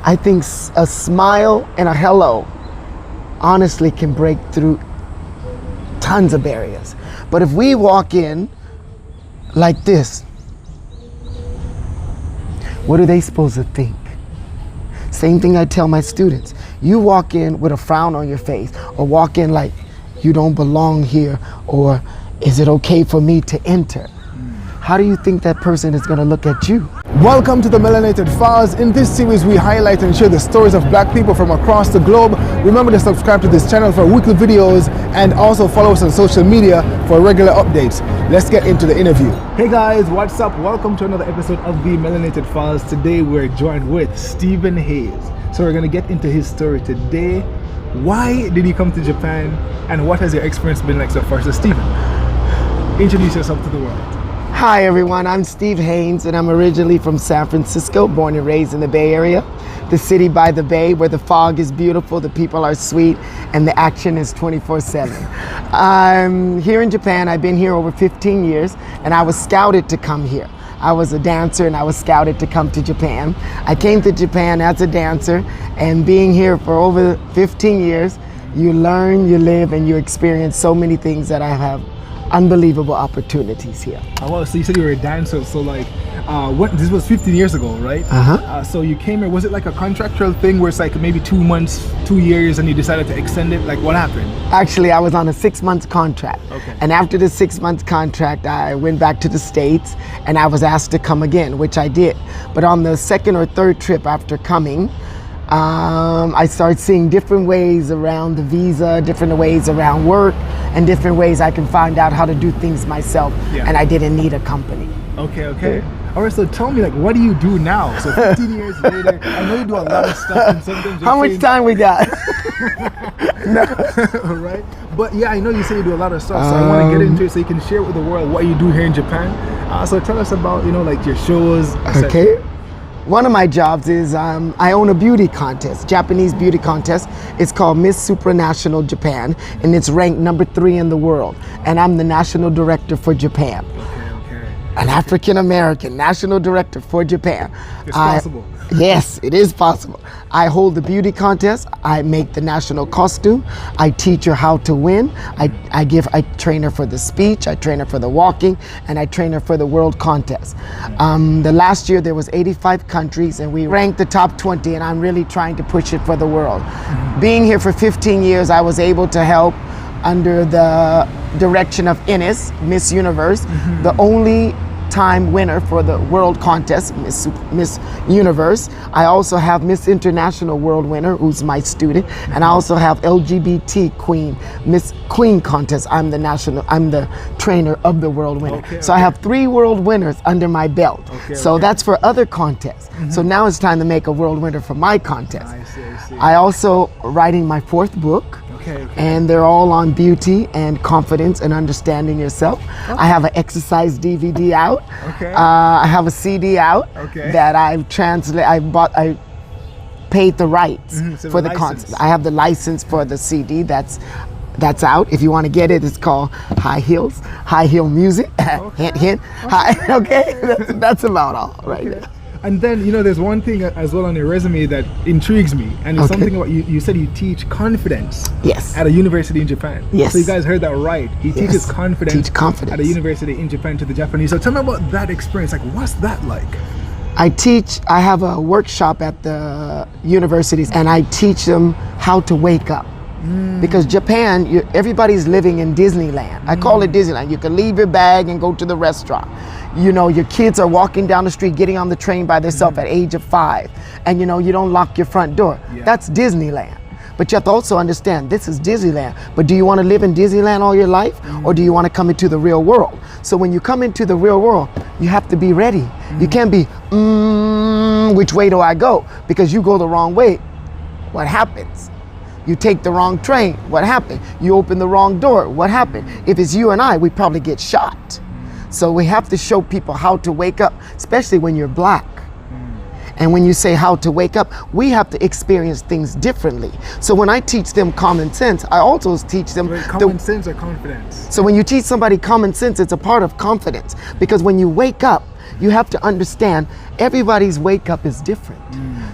I think a smile and a hello honestly can break through tons of barriers. But if we walk in like this, what are they supposed to think? Same thing I tell my students. You walk in with a frown on your face, or walk in like you don't belong here, or is it okay for me to enter? How do you think that person is going to look at you? Welcome to the Melanated Files. In this series, we highlight and share the stories of black people from across the globe. Remember to subscribe to this channel for weekly videos and also follow us on social media for regular updates. Let's get into the interview. Hey guys, what's up? Welcome to another episode of the Melanated Files. Today we're joined with Steven Haynes. So we're going to get into his story today. Why did he come to Japan and what has your experience been like so far? So Steven, introduce yourself to the world. Hi everyone, I'm Steve Haynes and I'm originally from San Francisco, born and raised in the Bay Area, the city by the bay where the fog is beautiful, the people are sweet, and the action is 24/7. I'm here in Japan. I've been here over 15 years and I was scouted to come here. I was a dancer and I was scouted to come to Japan. I came to Japan as a dancer, and being here for over 15 years, you learn, you live, and you experience so many things that I have unbelievable opportunities here. Oh, well, so you said you were a dancer, so like, this was 15 years ago, right? So you came here, was it like a contractual thing where it's like maybe 2 months, 2 years, and you decided to extend it? Like, what happened? Actually, I was on a 6-month contract. Okay. And after the 6-month contract, I went back to the States and I was asked to come again, which I did. But on the second or third trip after coming, I started seeing different ways around the visa, different ways around work, and different ways I can find out how to do things myself. Yeah. And I didn't need a company. Okay. All right, so tell me, like, what do you do now? So 15 years later, I know you do a lot of stuff, and sometimes how much time we got? No. Right? But yeah, I know you say you do a lot of stuff, so I want to get into it so you can share with the world what you do here in Japan. So tell us about, like your shows. Okay. One of my jobs is I own a beauty contest, Japanese beauty contest. It's called Miss Supranational Japan, and it's ranked number 3 in the world. And I'm the national director for Japan. Okay. An African American national director for Japan. It's possible. Yes, it is possible. I hold the beauty contest. I make the national costume. I teach her how to win. I train her for the speech. I train her for the walking, and I train her for the world contest. The last year there was 85 countries, and we ranked the top 20. And I'm really trying to push it for the world. Being here for 15 years, I was able to help under the direction of Ines, Miss Universe, the only time winner for the world contest, Miss Universe. I also have Miss International World winner, who's my student, and I also have LGBT Queen, Miss Queen contest. I'm the trainer of the world winner. So I have 3 world winners under my belt. So that's for other contests. So now it's time to make a world winner for my contest. I see. I also writing my 4th book. And they're all on beauty and confidence and understanding yourself. I have an exercise DVD out. I have a CD out that I paid the rights for the concept. I have the license for the CD that's out. If you want to get it, it's called High Heels, High Heel Music. Hint. That's about all right now. And then, there's one thing as well on your resume that intrigues me, and it's something about you said you teach confidence. Yes. At a university in Japan. Yes. So you guys heard that right. He teaches confidence at a university in Japan to the Japanese. So tell me about that experience. Like, what's that like? I have a workshop at the universities, and I teach them how to wake up. Because Japan, everybody's living in Disneyland. I call it Disneyland. You can leave your bag and go to the restaurant. Your kids are walking down the street, getting on the train by themselves at age of 5. And you don't lock your front door. That's Disneyland. But you have to also understand, this is Disneyland. But do you want to live in Disneyland all your life? Or do you want to come into the real world? So when you come into the real world, you have to be ready. You can't be, which way do I go? Because you go the wrong way. What happens? You take the wrong train. What happened? You open the wrong door. What happened? If it's you and I, we probably get shot. So we have to show people how to wake up, especially when you're black. And when you say how to wake up, we have to experience things differently. So when I teach them common sense, I also teach them common sense or confidence. So when you teach somebody common sense, it's a part of confidence. Because when you wake up, you have to understand everybody's wake up is different.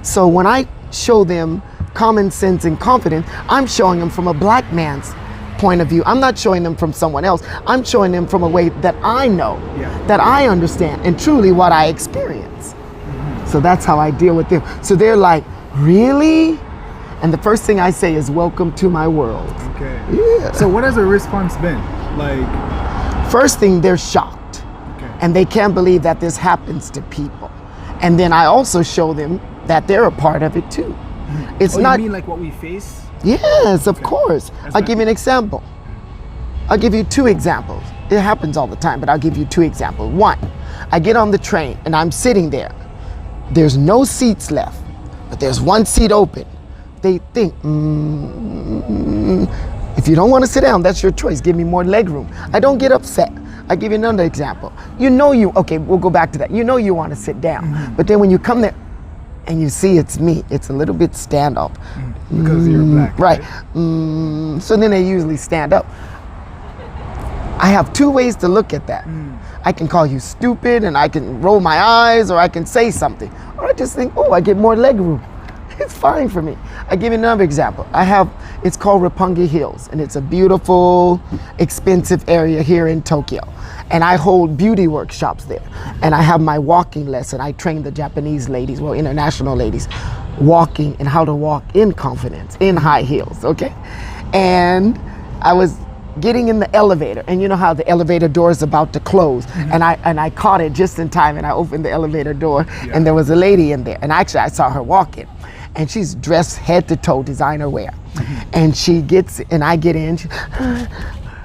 So when I show them common sense and confidence, I'm showing them from a black man's point of view. I'm not showing them from someone else. I'm showing them from a way that I know, that I understand, and truly what I experience. So that's how I deal with them. So they're like, really? And the first thing I say is, welcome to my world. Okay. Yeah. So what has the response been? Like, first thing, they're shocked. okay. And they can't believe that this happens to people. And then I also show them that they're a part of it too. It's not. You mean like what we face? Yes, of course. That's I'll give you an example. I'll give you 2 examples. It happens all the time, but I'll give you 2 examples. One, I get on the train and I'm sitting there. There's no seats left, but there's one seat open. They think, if you don't want to sit down, that's your choice. Give me more leg room. I don't get upset. I'll give you another example. Okay, we'll go back to that. You know you want to sit down, but then when you come there and you see it's me, it's a little bit standoff. Because you're black. Right. So then they usually stand up. I have 2 ways to look at that. I can call you stupid and I can roll my eyes, or I can say something. Or I just think, oh, I get more leg room. It's fine for me. I give you another example. It's called Roppongi Hills, and it's a beautiful, expensive area here in Tokyo. And I hold beauty workshops there. And I have my walking lesson. I train the Japanese ladies, well, international ladies, walking and how to walk in confidence, in high heels, okay? And I was getting in the elevator, and you know how the elevator door is about to close, and I caught it just in time, and I opened the elevator door, and there was a lady in there, and actually I saw her walking, and she's dressed head to toe designer wear, and she gets, and I get in.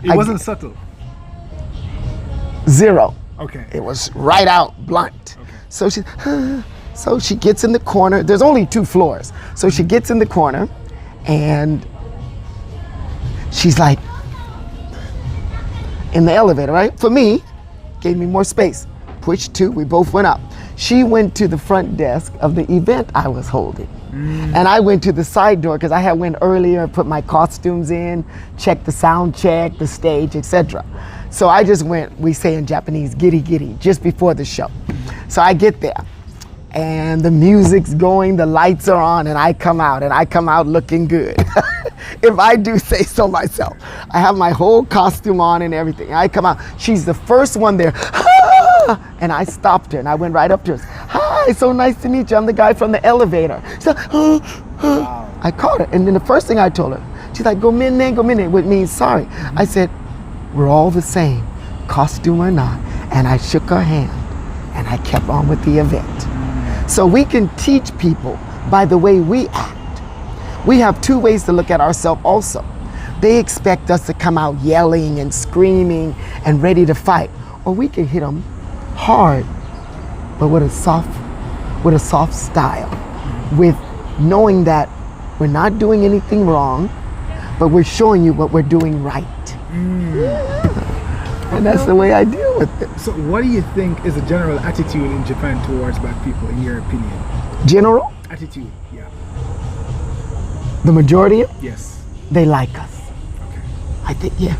It wasn't subtle. Zero. Okay. It was right out blunt. Okay. So she gets in the corner. There's only 2 floors, so she gets in the corner, and she's like, in the elevator, right? For me, gave me more space. Push 2, we both went up. She went to the front desk of the event I was holding. And I went to the side door because I went earlier, put my costumes in, checked the sound check, the stage, etc. So I just went, we say in Japanese, giddy giddy, just before the show. So I get there and the music's going, the lights are on, and I come out looking good. If I do say so myself. I have my whole costume on and everything. I come out, she's the first one there. And I stopped her and I went right up to her. Hi, so nice to meet you. I'm the guy from the elevator. She's like, wow. I caught her, and then the first thing I told her, she's like, go minute, which means sorry. I said, we're all the same, costume or not. And I shook her hand and I kept on with the event. So we can teach people by the way we act. We have 2 ways to look at ourselves also. They expect us to come out yelling and screaming and ready to fight. Or we can hit them hard, but with a soft style. With knowing that we're not doing anything wrong, but we're showing you what we're doing right. Yeah. And that's the way I deal with it. So what do you think is the general attitude in Japan towards black people, in your opinion? General? Attitude, yeah. The majority? Yes. They like us. Okay. I think, yeah.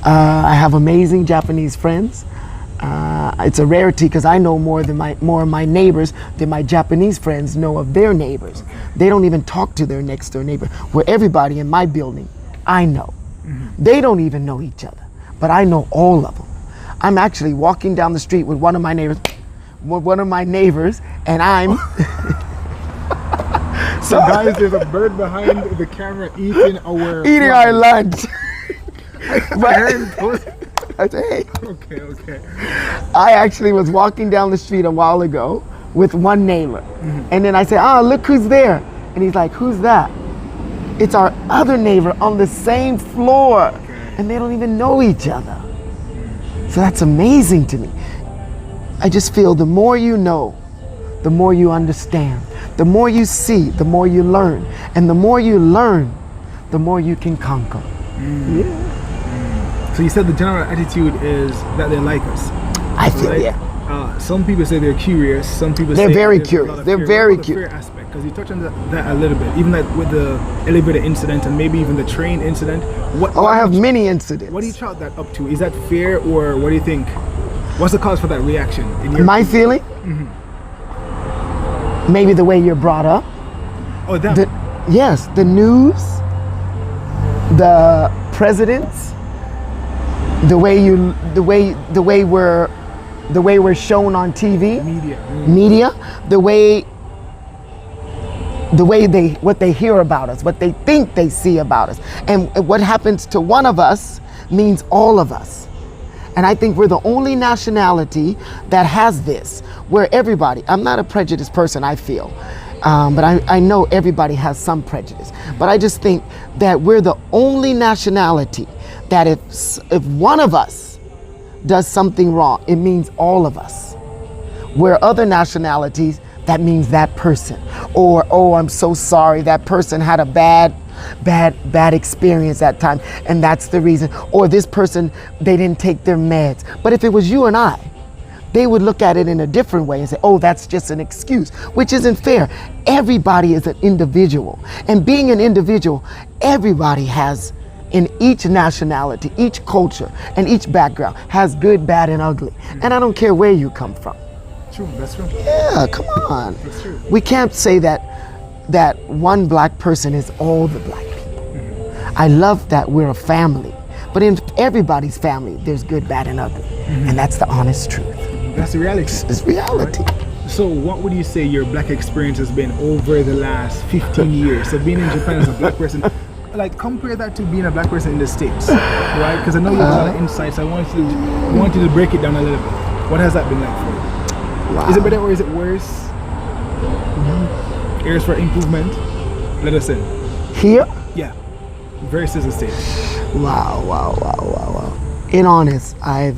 I have amazing Japanese friends. It's a rarity because I know more of my neighbors than my Japanese friends know of their neighbors. Okay. They don't even talk to their next door neighbor. Where everybody in my building, I know. They don't even know each other, but I know all of them. I'm actually walking down the street with one of my neighbors, and I'm. So guys, there's a bird behind the camera eating our lunch. I said, hey. Okay. I actually was walking down the street a while ago with one neighbor. And then I said, look who's there. And he's like, who's that? It's our other neighbor on the same floor. And they don't even know each other. So that's amazing to me. I just feel the more you know, the more you understand. The more you see, the more you learn. And the more you learn, the more you can conquer. Yeah. So you said the general attitude is that they like us. I feel, right? Yeah. Some people say they're curious. Some people they're say very curious. They're very curious. Fear aspect, because you touched on that a little bit, even like with the elevator incident and maybe even the train incident. I have many incidents. What do you chalk that up to? Is that fear, or what do you think? What's the cause for that reaction? In your My feeling? Maybe the way you're brought up. Oh, them. Yes, the news, the presidents, the way we're shown on TV, media, what they hear about us, what they think they see about us, and what happens to one of us means all of us. And I think we're the only nationality that has this, where everybody, I'm not a prejudiced person, I feel, but I know everybody has some prejudice. But I just think that we're the only nationality that if one of us does something wrong, it means all of us. Where other nationalities, that means that person. Or, oh, I'm so sorry, that person had a bad experience that time, and that's the reason. Or this person, they didn't take their meds. But if it was you and I, they would look at it in a different way and say, oh, that's just an excuse, which isn't fair. Everybody is an individual. And being an individual, everybody has, in each nationality, each culture, and each background, has good, bad, and ugly. And I don't care where you come from. True, that's true. Yeah, come on. That's true. We can't say that one black person is all the black people. I love that we're a family, but in everybody's family, there's good, bad, and ugly. And that's the honest truth. That's the reality. It's reality. Right? So what would you say your black experience has been over the last 15 years? So being in Japan as a black person, like compare that to being a black person in the States, right? Because I know you have a lot of insights. I want you to break it down a little bit. What has that been like for you? Wow. Is it better or is it worse? Areas for improvement? Let us in. Here? Yeah. Versus the States. Wow. In honest, I've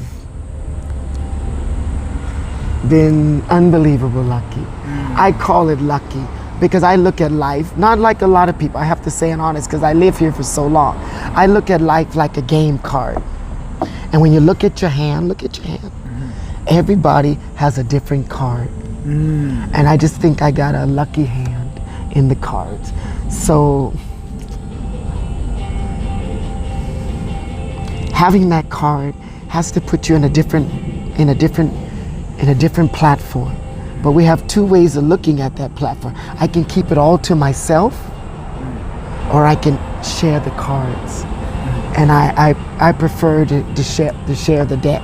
been unbelievable lucky. I call it lucky because I look at life, not like a lot of people, I have to say in honest, because I live here for so long. I look at life like a game card. And when you look at your hand, everybody has a different card. And I just think I got a lucky hand in the cards. So having that card has to put you in a different platform. But we have two ways of looking at that platform. I can keep it all to myself, or I can share the cards. And I prefer to share the deck,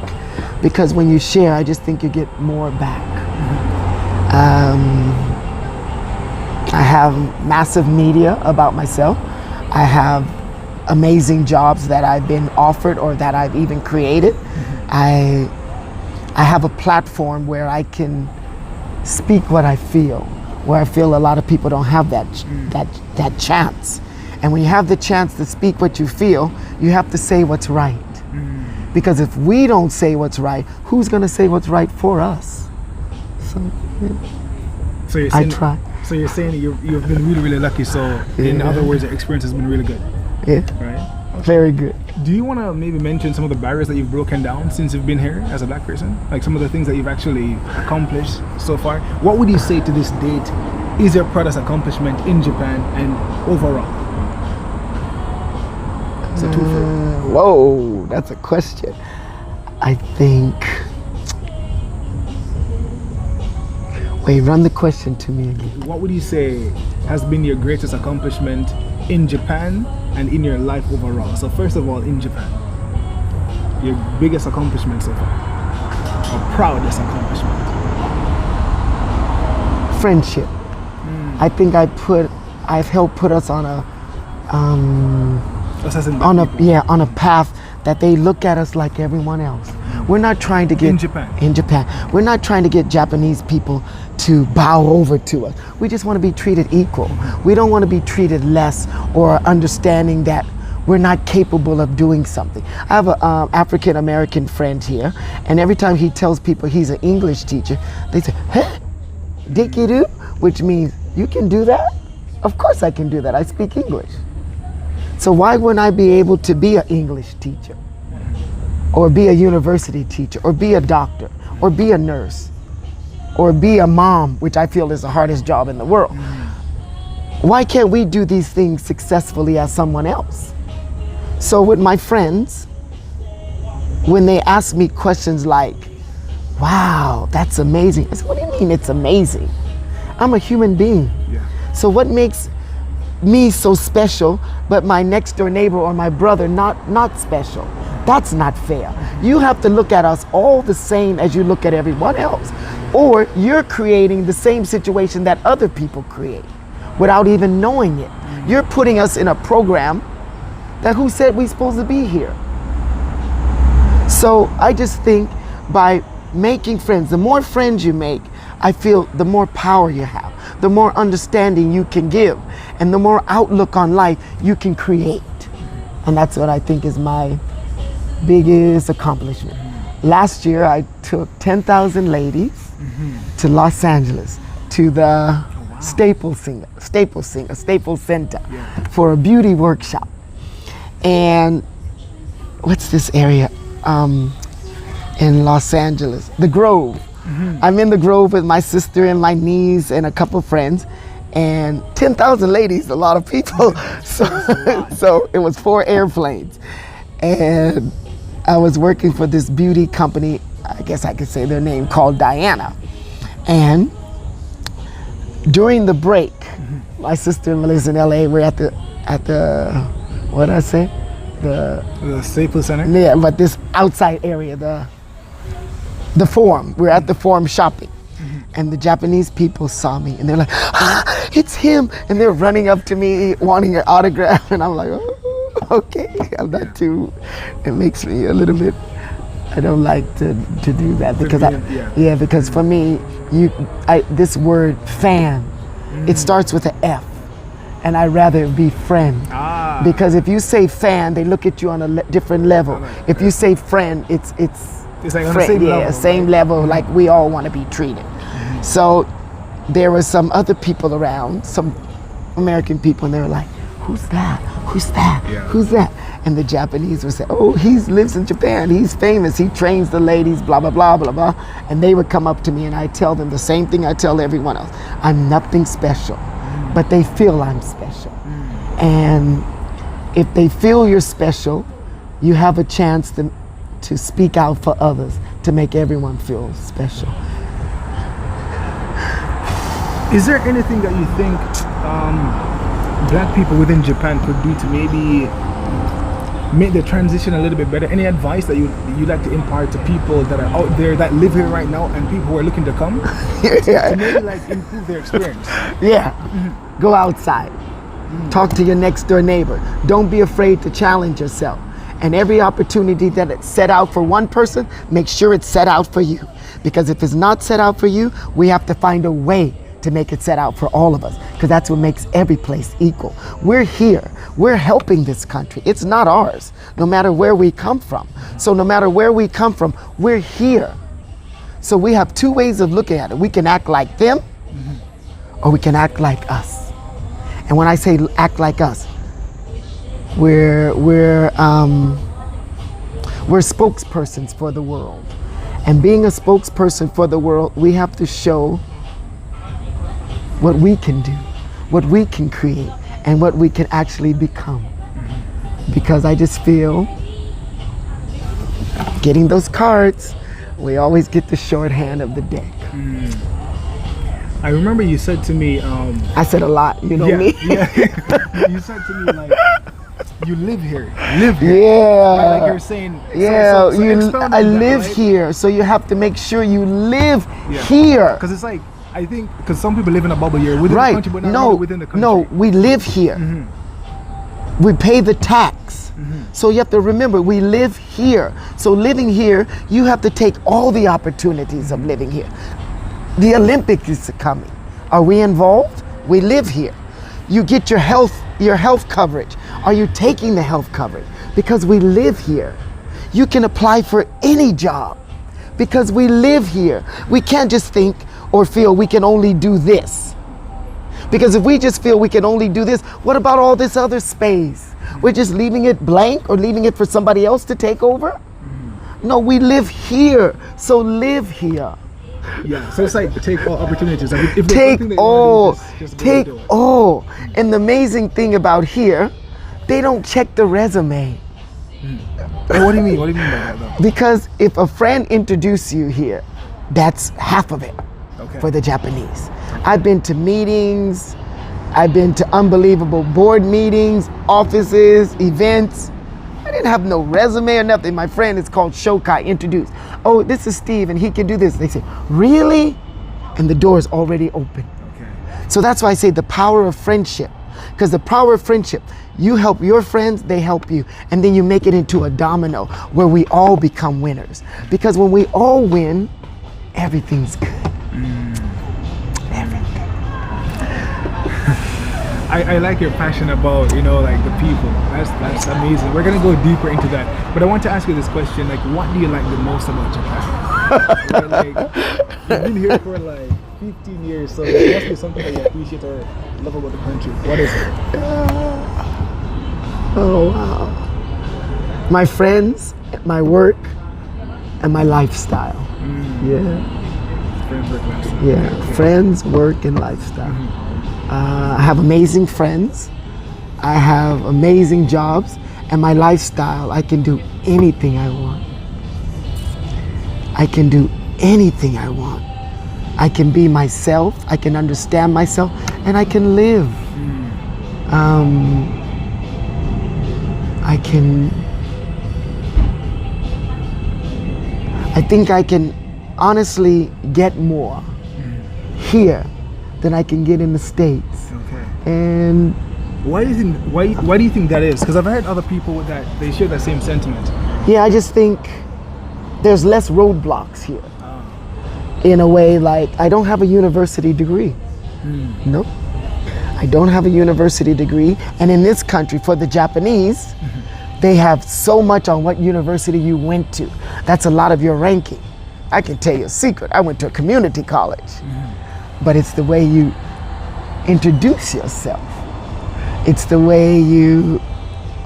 because when you share, I just think you get more back. I have massive media about myself. I have amazing jobs that I've been offered or that I've even created. I have a platform where I can speak what I feel, where I feel a lot of people don't have that chance. And when you have the chance to speak what you feel, you have to say what's right. Because if we don't say what's right, who's going to say what's right for us? So you're saying, I try. So you're saying that you've been really, really lucky. So in other words, your experience has been really good. Yeah. Right? Okay. Very good. Do you want to maybe mention some of the barriers that you've broken down since you've been here as a black person? Like some of the things that you've actually accomplished so far? What would you say to this date is your proudest accomplishment in Japan and overall? It's a twofer. Whoa, that's a question. I think. Wait, run the question to me again. What would you say has been your greatest accomplishment in Japan and in your life overall? So first of all, in Japan, your biggest accomplishment so far, or proudest accomplishment? Friendship. I think I've helped put us on a path that they look at us like everyone else. We're not trying to get in Japan. We're not trying to get Japanese people to bow over to us. We just want to be treated equal. We don't want to be treated less or understanding that we're not capable of doing something. I have an African American friend here, and every time he tells people he's an English teacher, they say, "Huh? Dikiru?" Which means, you can do that? Of course I can do that. I speak English. So why wouldn't I be able to be an English teacher, or be a university teacher, or be a doctor, or be a nurse, or be a mom, which I feel is the hardest job in the world? Why can't we do these things successfully as someone else? So with my friends, when they ask me questions like, wow, that's amazing. I said, what do you mean it's amazing? I'm a human being. Yeah. So what makes me so special, but my next door neighbor or my brother not special. That's not fair. You have to look at us all the same as you look at everyone else. Or you're creating the same situation that other people create without even knowing it. You're putting us in a program that who said we're supposed to be here? So I just think by making friends, the more friends you make, I feel the more power you have, the more understanding you can give, and the more outlook on life you can create. And that's what I think is my biggest accomplishment. Last year I took 10,000 ladies to Los Angeles, to the Staples Center for a beauty workshop. And what's this area in Los Angeles? The Grove. I'm in the Grove with my sister and my niece and a couple friends, and 10,000 ladies, a lot of people. So it was 4 airplanes. And I was working for this beauty company, I guess I could say their name, called Diana. And during the break, my sister and Melissa in LA, we're at the what did I say? The Staples Center? Yeah, but this outside area, the Forum. We're at the Forum shopping. And the Japanese people saw me and they're like, ah, it's him. And they're running up to me wanting an autograph. And I'm like, oh, okay. I'm not too, it makes me a little bit, I don't like to do that because because for me, this word fan, it starts with an F. And I'd rather be friend. Because if you say fan, they look at you on a different level. If you say friend, it's like on the same level. Same level, like we all want to be treated. So there were some other people around, some American people, and they were like, who's that? Who's that? Yeah. Who's that? And the Japanese would say, oh, he lives in Japan. He's famous. He trains the ladies, blah, blah, blah, blah, blah. And they would come up to me and I tell them the same thing I tell everyone else. I'm nothing special, but they feel I'm special. And if they feel you're special, you have a chance to speak out for others, to make everyone feel special. Is there anything that you think black people within Japan could do to maybe make the transition a little bit better? Any advice that you'd like to impart to people that are out there that live here right now and people who are looking to come to maybe like improve their experience? Go outside. Talk to your next door neighbor. Don't be afraid to challenge yourself. And every opportunity that it's set out for one person, make sure it's set out for you. Because if it's not set out for you, we have to find a way to make it set out for all of us, because that's what makes every place equal. We're here. We're helping this country. It's not ours, no matter where we come from. So no matter where we come from, we're here. So we have 2 ways of looking at it. We can act like them, or we can act like us. And when I say act like us, we're spokespersons for the world. And being a spokesperson for the world, we have to show what we can do, what we can create, and what we can actually become. Because I just feel getting those cards, we always get the shorthand of the deck. I remember you said to me, I said a lot, you know me. You said to me like, you live here. Like you're saying. I live here, so you have to make sure you live here. Because it's like, I think, because some people live in a bubble here within the country, but not really within the country. No, we live here. We pay the tax. So you have to remember, we live here. So living here, you have to take all the opportunities of living here. The Olympics is coming. Are we involved? We live here. You get your health coverage. Are you taking the health coverage? Because we live here. You can apply for any job because we live here. We can't just think or feel we can only do this. Because if we just feel we can only do this, what about all this other space? We're just leaving it blank or leaving it for somebody else to take over? No, we live here, so live here. So it's like take all opportunities. Like if take all. And the amazing thing about here, they don't check the resume. What do you mean? What do you mean by that though? Because if a friend introduces you here, that's half of it for the Japanese. I've been to meetings I've been to unbelievable board meetings, offices, events. I didn't have no resume or nothing. My friend is called Shokai, introduced. Oh, this is Steve and he can do this. They say, really? And the door is already open. Okay. So that's why I say the power of friendship. Because the power of friendship, you help your friends, they help you. And then you make it into a domino where we all become winners. Because when we all win, everything's good. Everything. I like your passion about, like the people. That's amazing. We're gonna go deeper into that. But I want to ask you this question, like, what do you like the most about Japan? Like, you've been here for like 15 years, so there must be something that you appreciate or love about the country. What is it? Oh wow. My friends, my work, and my lifestyle. Yeah. Friends, work, lifestyle. Yeah, friends, work, and lifestyle. I have amazing friends. I have amazing jobs, and my lifestyle, I can do anything I want. I can do anything I want. I can be myself, I can understand myself, and I can live. I think I can honestly get more here than I can get in the States. Okay. And why do you think that is? Because I've heard other people that they share that same sentiment. yeah, I just think there's less roadblocks here. In a way, like, I don't have a university degree. No, I don't have a university degree. And in this country, for the Japanese, they have so much on what university you went to. That's a lot of your ranking. I can tell you a secret. I went to a community college. But it's the way you introduce yourself. It's the way you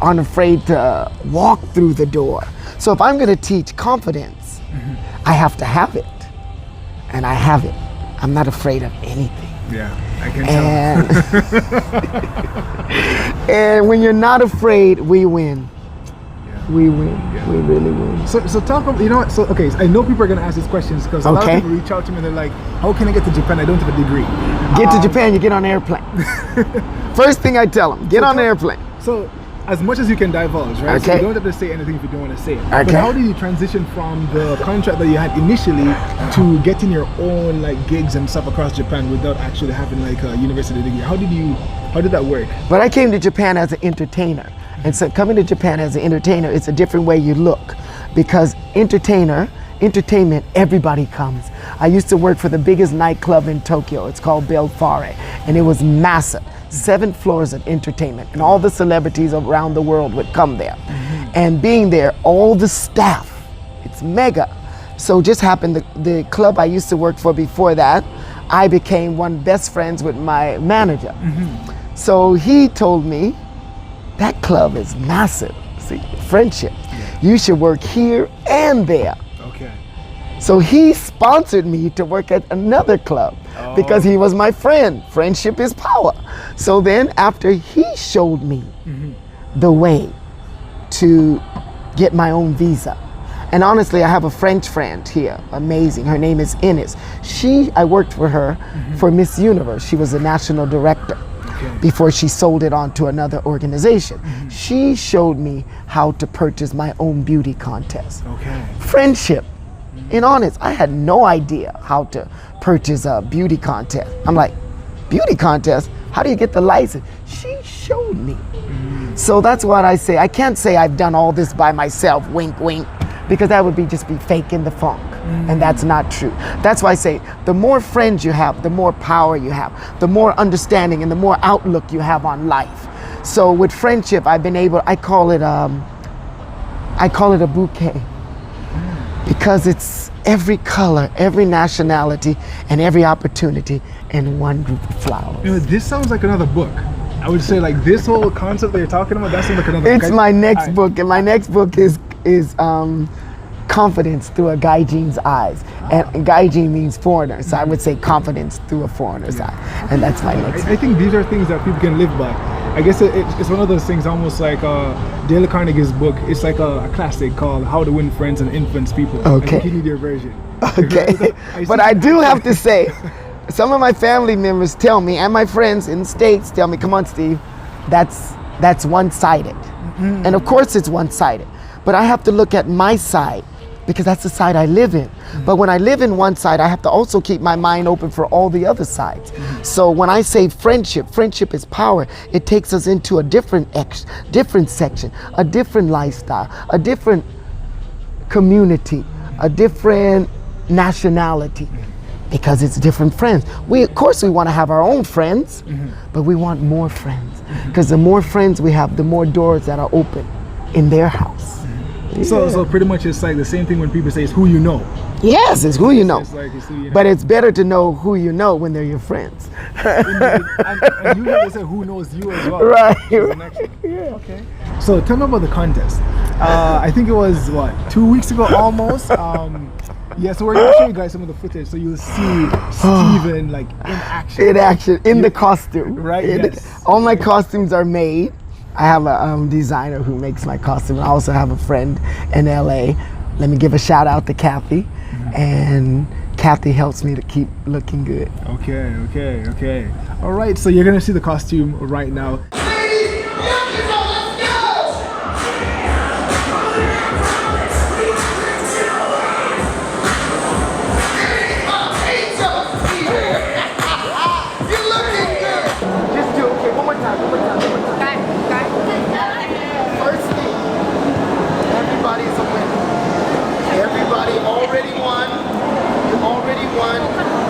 aren't afraid to walk through the door. So if I'm gonna teach confidence, I have to have it. And I have it. I'm not afraid of anything. Yeah, I can tell. And when you're not afraid, we win. We win. Yeah. We really win. So talk about, so okay, so I know people are going to ask these questions because a lot of people reach out to me and they're like, how can I get to Japan? I don't have a degree. Get to Japan, you get on an airplane. First thing I tell them, get on an airplane. So as much as you can divulge, right? Okay. So you don't have to say anything if you don't want to say it. Okay. But how did you transition from the contract that you had initially to getting your own like gigs and stuff across Japan without actually having like a university degree? How did that work? But I came to Japan as an entertainer. And so coming to Japan as an entertainer, it's a different way you look. Because entertainment, everybody comes. I used to work for the biggest nightclub in Tokyo. It's called Belfare. And it was massive. 7 floors of entertainment. And all the celebrities around the world would come there. And being there, all the staff, it's mega. So just happened, the club I used to work for before that, I became one best friends with my manager. So he told me, that club is massive. See, friendship. You should work here and there. Okay. So he sponsored me to work at another club because he was my friend. Friendship is power. So then after he showed me the way to get my own visa. And honestly, I have a French friend here, amazing. Her name is Ines. I worked for her for Miss Universe. She was the national director. Before she sold it on to another organization. She showed me how to purchase my own beauty contest. Okay. Friendship. In honest, I had no idea how to purchase a beauty contest. I'm like, beauty contest? How do you get the license? She showed me. So that's what I say. I can't say I've done all this by myself, wink, wink, because that would just be faking the funk. And that's not true. That's why I say the more friends you have, the more power you have, the more understanding and the more outlook you have on life. So with friendship, I've been able, I call it a bouquet because it's every color, every nationality, and every opportunity in one group of flowers. This sounds like another book. I would say like this whole concept that you're talking about, that sounds like another book. It's my next book, and my next book is confidence through a Gaijin's eyes. And Gaijin means foreigner, so I would say confidence through a foreigner's eye. And that's my next I think these are things that people can live by. I guess it's one of those things almost like Dale Carnegie's book. It's like a classic called How to Win Friends and Influence People. Okay. I think you need your version. Okay. But I do have to say, some of my family members tell me, and my friends in the States tell me, come on, Steve, that's one-sided. And of course it's one-sided, but I have to look at my side because that's the side I live in. But when I live in one side, I have to also keep my mind open for all the other sides. So when I say friendship is power. It takes us into a different section, a different lifestyle, a different community, a different nationality, because it's different friends. Of course we want to have our own friends, but we want more friends, because the more friends we have, the more doors that are open in their house. So pretty much it's like the same thing when people say it's who you know. Yes, it's who you know. It's like it's who you know. But it's better to know who you know when they're your friends. and you have to say who knows you as well. Right. Yeah. Okay. So tell me about the contest. I think it was, 2 weeks ago almost. Yeah, so we're going to show you guys some of the footage so you'll see Steven like in action. In the costume. Right, yes. All my costumes are made. I have a designer who makes my costume. I also have a friend in LA. Let me give a shout out to Kathy. And Kathy helps me to keep looking good. Okay. All right, so you're going to see the costume right now.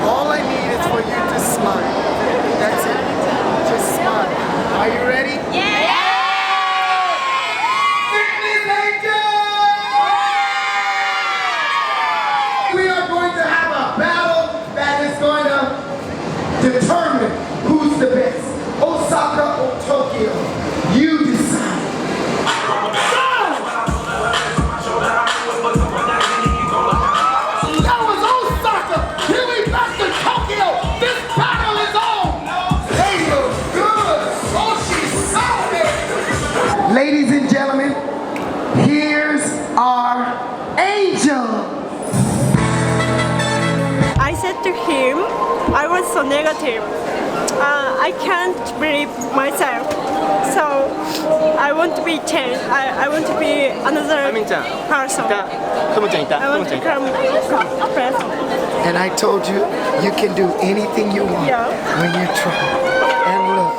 All I need is for you to smile. That's it. Just smile. Are you ready? Yeah! We are going to have a battle that is going to determine who's the best. Osaka or Tokyo. You decide. Ladies and gentlemen, here's our angel. I said to him, I was so negative. I can't believe myself. So I want to be changed. I want to be another person. I want to become a person. And I told you, you can do anything you want when you try. And look,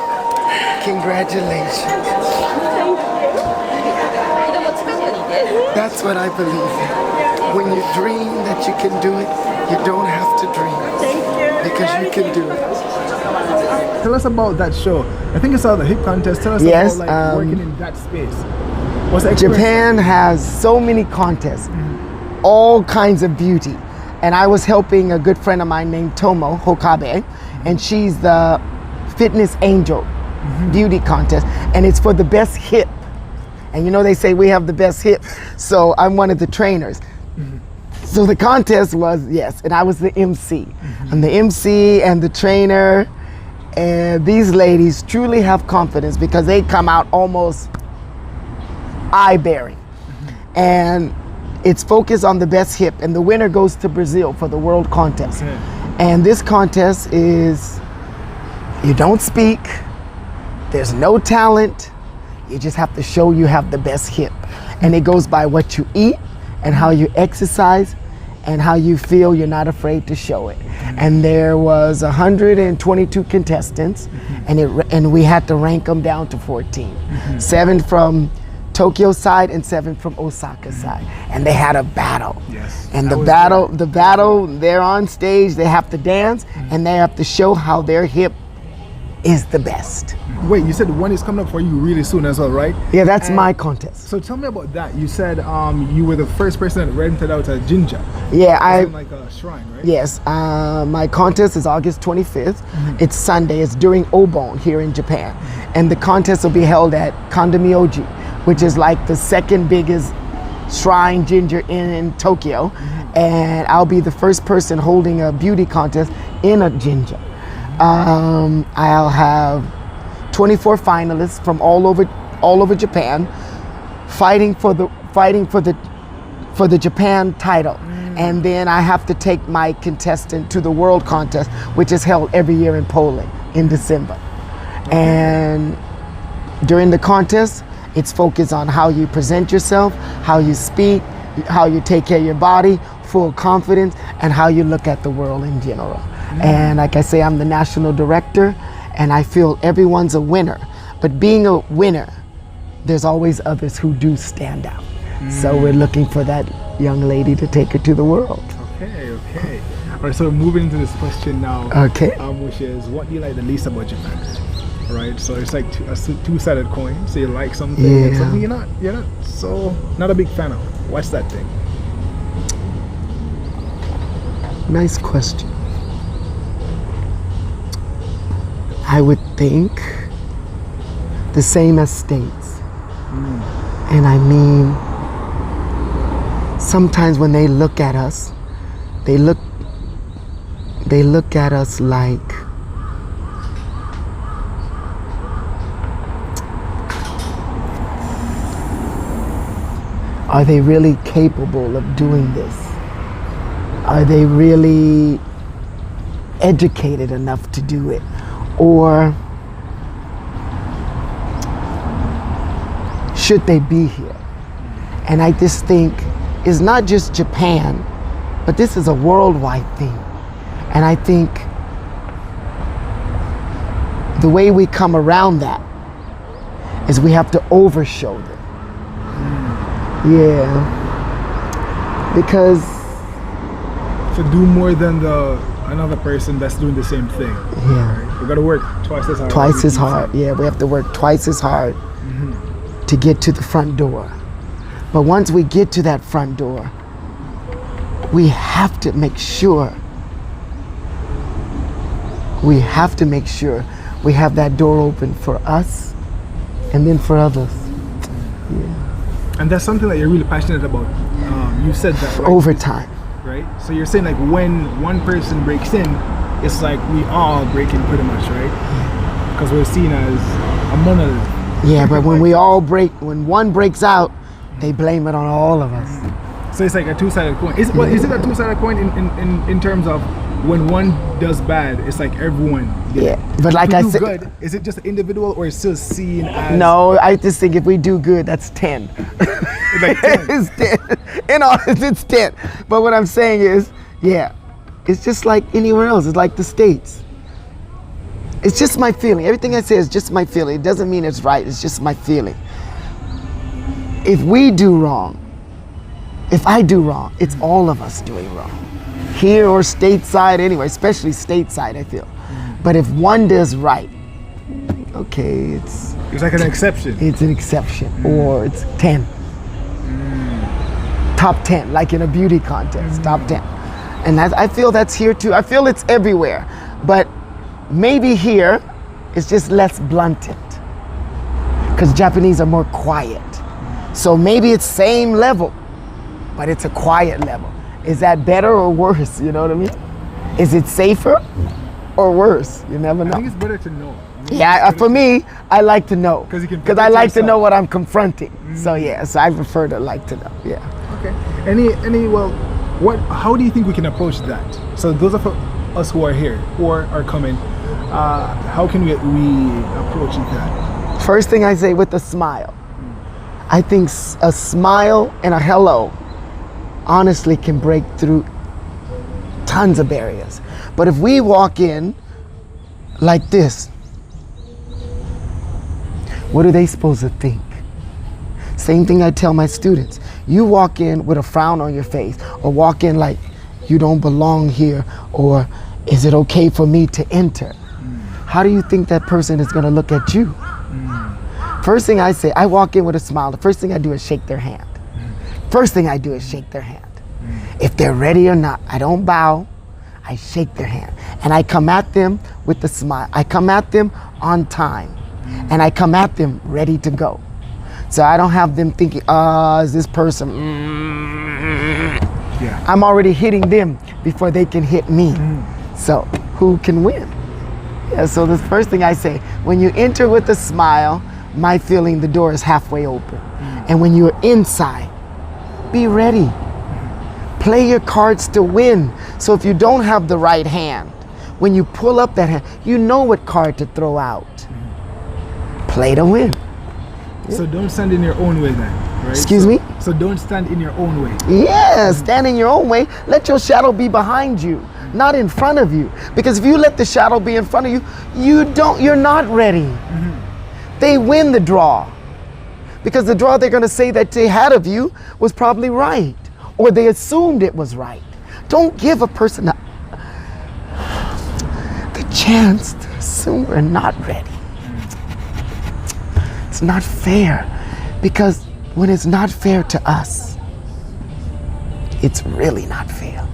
congratulations. That's what I believe in. When you dream that you can do it, you don't have to dream. Thank you. Because you can do it. Tell us about that show. I think you saw the hip contest. Tell us about working in that space. What's the experience? Japan has so many contests, all kinds of beauty. And I was helping a good friend of mine named Tomo Hokabe, and she's the fitness angel beauty contest, and it's for the best hip. And you know they say we have the best hip, so I'm one of the trainers. So the contest was, and I was the MC. I'm the MC and the trainer, and these ladies truly have confidence because they come out almost eye-bearing. And it's focused on the best hip, and the winner goes to Brazil for the world contest. And this contest is, you don't speak, there's no talent, you just have to show you have the best hip. And it goes by what you eat and how you exercise and how you feel. You're not afraid to show it. And there was 122 contestants, and we had to rank them down to 14. 7 from Tokyo side and 7 from Osaka side. And they had a battle. And the battle, they're on stage, they have to dance, and they have to show how their hip is the best. Wait, you said one is coming up for you really soon as well, right? Yeah, that's my contest. So tell me about that. You said you were the first person that rented out a jinja. Yeah, like a shrine, right? Yes, my contest is August 25th. It's Sunday. It's during Obon here in Japan, and the contest will be held at Kandamioji, which is like the second biggest shrine ginger in Tokyo, and I'll be the first person holding a beauty contest in a ginger. I'll have 24 finalists from all over Japan fighting for the Japan title. And then I have to take my contestant to the world contest, which is held every year in Poland in December. And during the contest, it's focused on how you present yourself, how you speak, how you take care of your body, full confidence, and how you look at the world in general. And like I say, I'm the national director, and I feel everyone's a winner. But being a winner, there's always others who do stand out. So we're looking for that young lady to take her to the world. Okay. All right, so moving into this question now, Okay. which is, what do you like the least about Japan? All right, so it's like a two-sided coin. So you like something, and Yeah. something not a big fan of. What's that thing? Nice question. I would think the same as states. And I mean, sometimes when they look at us, they look at us like are they really capable of doing this? Are they really educated enough to do it? Or should they be here? And I just think it's not just Japan, but this is a worldwide thing. And I think the way we come around that is we have to overshow them. Yeah. Because So do more than another person that's doing the same thing. yeah, Right? We gotta work twice as hard. twice as hard. Yeah, we have to work twice as hard to get to the front door. But once we get to that front door, we have to make sure we have that door open for us and then for others. And that's something that you're really passionate about. You said that, right? Over time. Right? So you're saying like when one person breaks in, it's like we all break in pretty much, right? Because we're seen as a monolith. Yeah, but when when one breaks out, they blame it on all of us. So it's like a two-sided coin. Is it a two-sided coin in terms of when one does bad, it's like everyone did it. Yeah, but like To I do said, good, is it just individual or is still seen as no, I just think if we do good, that's 10. like 10? It's 10. In honest, it's 10. But what I'm saying is, yeah, it's just like anywhere else. It's like the States. It's just my feeling. Everything I say is just my feeling. It doesn't mean it's right. It's just my feeling. If we do wrong, if I do wrong, it's all of us doing wrong. Here or stateside, anyway, especially stateside, I feel. But if one does right, okay, it's like an exception. It's an exception, or it's 10. Top 10, like in a beauty contest, top 10. And I feel that's here too. I feel it's everywhere, but maybe here it's just less blunted because Japanese are more quiet. So maybe it's same level, but it's a quiet level. Is that better or worse? You know what I mean? Is it safer or worse? You never I know. think it's better to know. Yeah, for me, I like to know 'Cause you can because I like to protect know yourself. what I'm confronting. So yeah, so I prefer to like to know. Yeah. Okay. How do you think we can approach that? So those of us who are here or are coming, how can we approach that? First thing I say with a smile. I think a smile and a hello honestly can break through tons of barriers. But if we walk in like this, what are they supposed to think? Same thing I tell my students. You walk in with a frown on your face, or walk in like you don't belong here, or is it okay for me to enter? How do you think that person is gonna look at you? First thing I say, I walk in with a smile. The first thing I do is shake their hand. First thing I do is shake their hand. If they're ready or not, I don't bow, I shake their hand. And I come at them with a smile. I come at them on time. And I come at them ready to go. So I don't have them thinking, is this person, Yeah. I'm already hitting them before they can hit me. So who can win? Yeah, so the first thing I say, when you enter with a smile, my feeling the door is halfway open. And when you're inside, be ready. Play your cards to win. So if you don't have the right hand, when you pull up that hand, you know what card to throw out. Play to win. So don't stand in your own way then, right? Excuse me? So don't stand in your own way. Yeah, stand in your own way. Let your shadow be behind you, not in front of you. Because if you let the shadow be in front of you, you're not ready. They win the draw. Because the draw they're going to say that they had of you was probably right, or they assumed it was right. Don't give a person the chance to assume we're not ready. It's not fair, because when it's not fair to us, it's really not fair.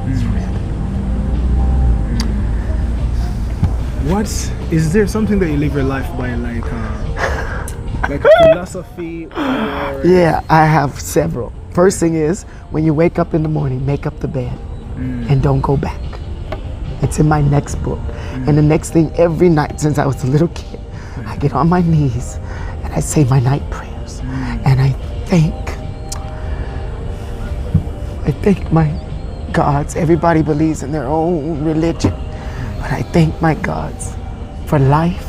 It's really. Is there something that you live your life by, like a philosophy? Or... Yeah, I have several. First thing is, when you wake up in the morning, make up the bed and don't go back. It's in my next book. And the next thing, every night since I was a little kid, I get on my knees and I say my night prayers. And I thank my gods. Everybody believes in their own religion. But I thank my gods for life,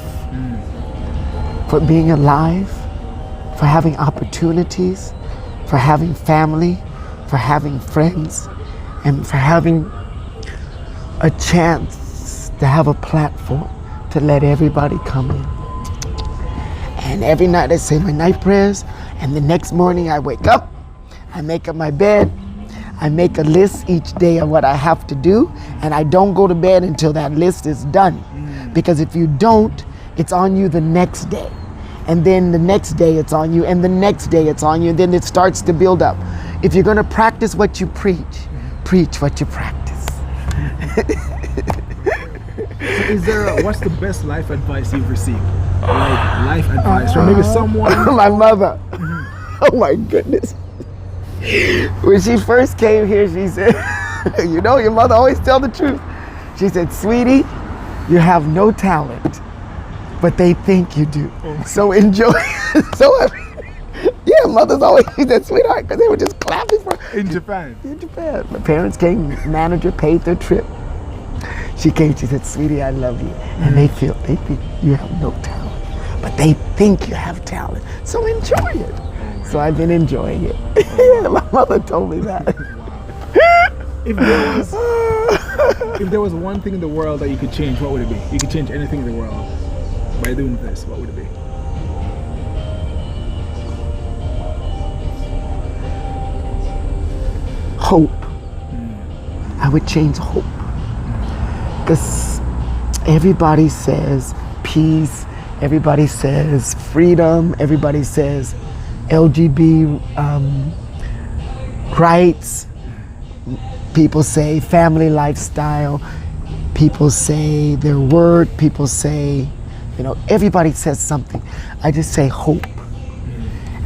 for being alive, for having opportunities, for having family, for having friends, and for having a chance to have a platform to let everybody come in. And every night I say my night prayers, and the next morning I wake up, I make up my bed, I make a list each day of what I have to do, and I don't go to bed until that list is done. Because if you don't, it's on you the next day. And then the next day it's on you, and the next day it's on you, and then it starts to build up. If you're gonna practice what you preach, preach what you practice. So what's the best life advice you've received? Like life advice from maybe someone? My mother. Oh my goodness. When she first came here, she said, you know, your mother always tell the truth. She said, sweetie, you have no talent, but they think you do. So enjoy. Yeah, mothers always use that, sweetheart, because they were just clapping for her. In Japan? In Japan. My parents came, manager paid their trip. She came, she said, sweetie, I love you. And they think you have no talent, but they think you have talent. So enjoy it. So I've been enjoying it. My mother told me that. If there was one thing in the world that you could change, what would it be? You could change anything in the world by doing this, what would it be? Hope. I would change hope. Because everybody says peace, everybody says freedom, everybody says LGBT rights, people say family lifestyle, people say their word, people say, you know, everybody says something. I just say hope.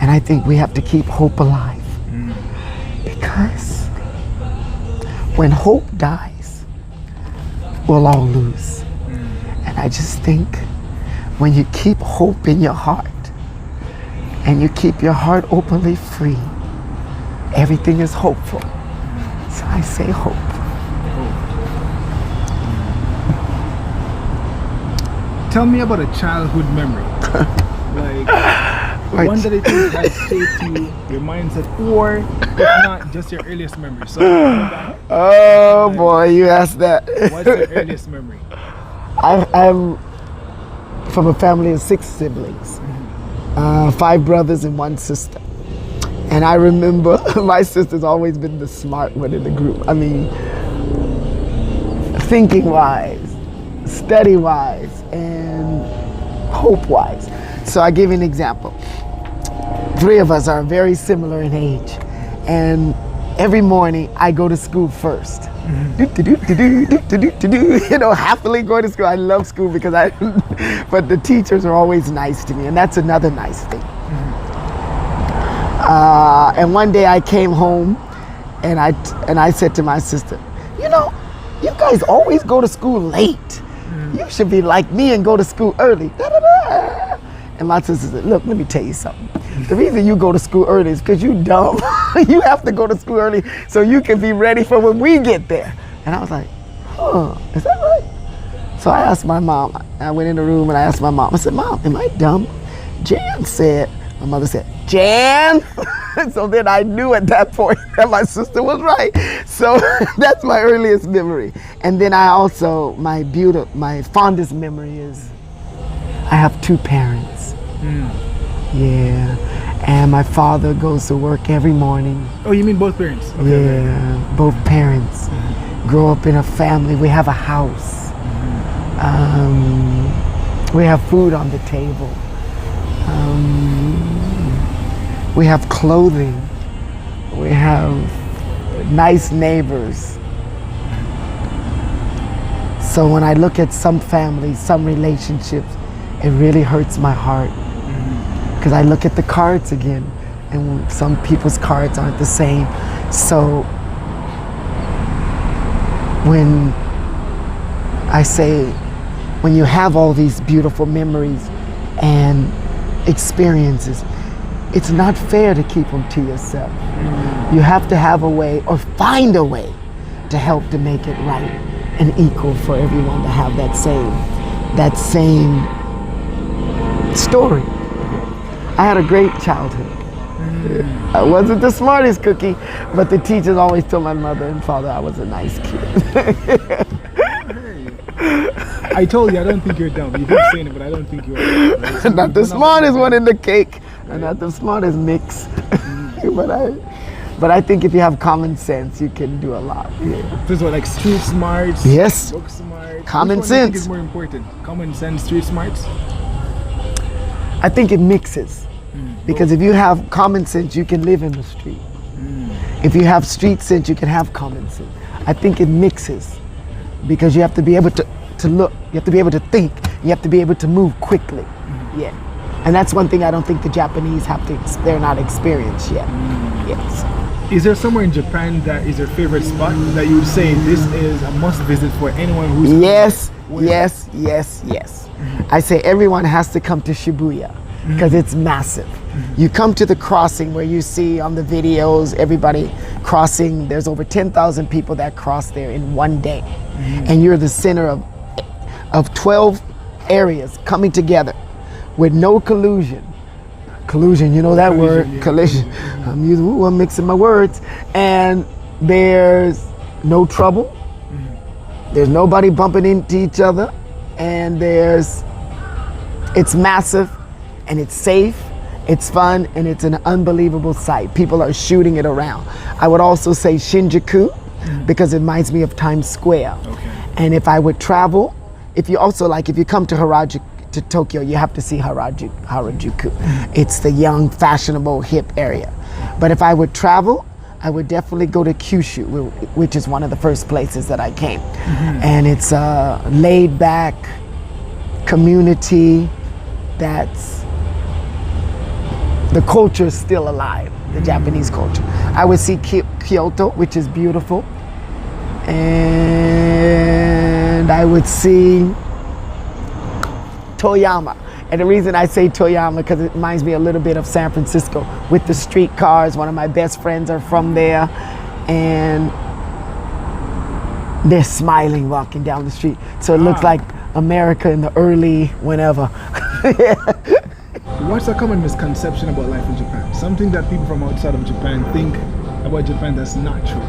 And I think we have to keep hope alive. Because when hope dies, we'll all lose. And I just think when you keep hope in your heart and you keep your heart openly free, everything is hopeful. So I say hope. Tell me about a childhood memory. Like one that I think has shaped you, your mindset, or if not, just your earliest memory. So, oh boy, you asked that. What's your earliest memory? I'm from a family of 6 siblings, 5 brothers and 1 sister. And I remember my sister's always been the smart one in the group. I mean, thinking wise, study wise, and hope wise. So I give you an example. 3 of us are very similar in age. And every morning I go to school first. You know, happily going to school. I love school because but the teachers are always nice to me, and that's another nice thing. And one day I came home and I said to my sister, you know, you guys always go to school late. You should be like me and go to school early. And my sister said, look, let me tell you something. The reason you go to school early is because you dumb. You have to go to school early so you can be ready for when we get there. And I was like, huh, is that right? So I asked my mom. I went in the room and I asked my mom. I said, Mom, am I dumb? Jan said, my mother said, Jan. So then I knew at that point that my sister was right. So that's my earliest memory. And then I also, my fondest memory is I have two parents. Yeah. And my father goes to work every morning. Oh, you mean both parents? Okay, yeah, both parents. Grow up in a family. We have a house. We have food on the table. We have clothing. We have nice neighbors. So when I look at some families, some relationships, it really hurts my heart. Because I look at the cards again, and some people's cards aren't the same. So when I say, when you have all these beautiful memories and experiences, it's not fair to keep them to yourself. You have to have a way or find a way to help to make it right and equal for everyone to have that same story. I had a great childhood. I wasn't the smartest cookie, but the teachers always told my mother and father I was a nice kid. I told you, I don't think you're dumb. You keep saying it, but I don't think you are. Not the smartest one in the cake, and not the smartest mix. But I think if you have common sense, you can do a lot. Yeah. This is what, like street smarts? Yes. Book smarts? Common Which one do you think sense. is more important? Common sense, street smarts? I think it mixes. Because if you have common sense, you can live in the street. If you have street sense, you can have common sense. I think it mixes. Because you have to be able to look, you have to be able to think, you have to be able to move quickly. Yeah. And that's one thing I don't think the Japanese have to, they're not experienced yet. Yes. Is there somewhere in Japan that is your favorite spot that you would say this is a must visit for anyone who's Yes. I say everyone has to come to Shibuya because it's massive. You come to the crossing where you see on the videos everybody crossing. There's over 10,000 people that cross there in one day. And you're the center of 12 areas coming together with no collusion. Collusion, you know that word, collision. I'm mixing my words. And there's no trouble. There's nobody bumping into each other. And it's massive and it's safe, it's fun, and it's an unbelievable sight. People are shooting it around. I would also say Shinjuku because it reminds me of Times Square. Okay. And if I would travel, if you come to Tokyo, you have to see Harajuku. It's the young, fashionable, hip area. But if I would travel, I would definitely go to Kyushu, which is one of the first places that I came. And it's a laid back community that's, the culture is still alive, the Japanese culture. I would see Kyoto, which is beautiful. And I would see Toyama. And the reason I say Toyama because it reminds me a little bit of San Francisco with the streetcars. One of my best friends are from there, and they're smiling walking down the street. So it looks like America in the early whenever. What's a common misconception about life in Japan? Something that people from outside of Japan think about Japan that's not true.